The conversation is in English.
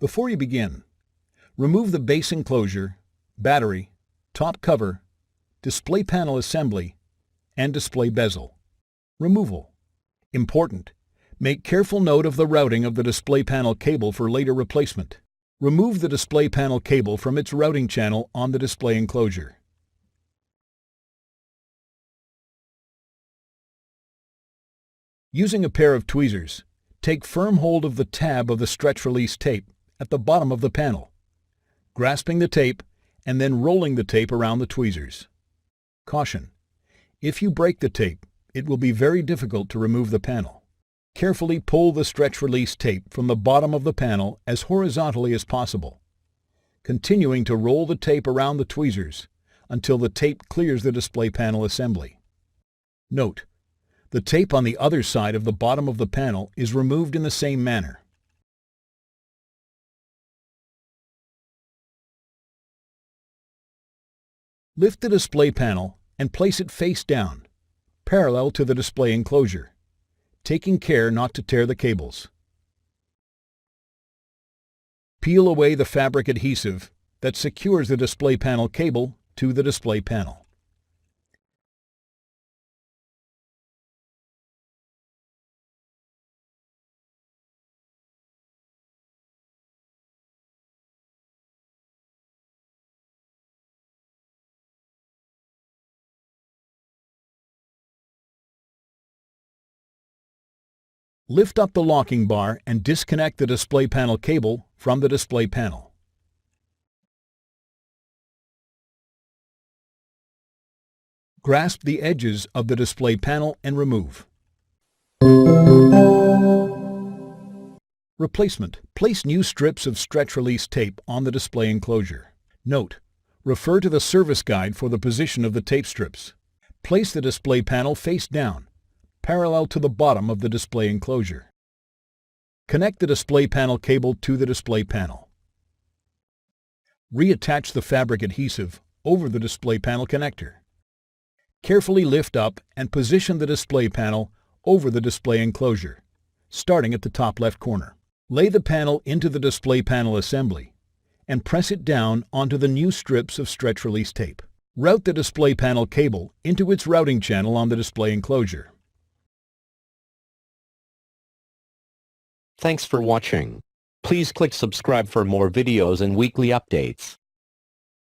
Before you begin, remove the base enclosure, battery, top cover, display panel assembly, and display bezel. Removal. Important. Make careful note of the routing of the display panel cable for later replacement. Remove the display panel cable from its routing channel on the display enclosure. Using a pair of tweezers, take firm hold of the tab of the stretch-release tape at the bottom of the panel, grasping the tape and then rolling the tape around the tweezers. Caution: if you break the tape, it will be very difficult to remove the panel. Carefully pull the stretch-release tape from the bottom of the panel as horizontally as possible, continuing to roll the tape around the tweezers until the tape clears the display panel assembly. Note: the tape on the other side of the bottom of the panel is removed in the same manner. Lift the display panel and place it face down, parallel to the display enclosure, taking care not to tear the cables. Peel away the fabric adhesive that secures the display panel cable to the display panel. Lift up the locking bar and disconnect the display panel cable from the display panel. Grasp the edges of the display panel and remove. Replacement. Place new strips of stretch-release tape on the display enclosure. Note: refer to the service guide for the position of the tape strips. Place the display panel face down, parallel to the bottom of the display enclosure. Connect the display panel cable to the display panel. Reattach the fabric adhesive over the display panel connector. Carefully lift up and position the display panel over the display enclosure, starting at the top left corner. Lay the panel into the display panel assembly and press it down onto the new strips of stretch-release tape. Route the display panel cable into its routing channel on the display enclosure. Thanks for watching. Please click subscribe for more videos and weekly updates.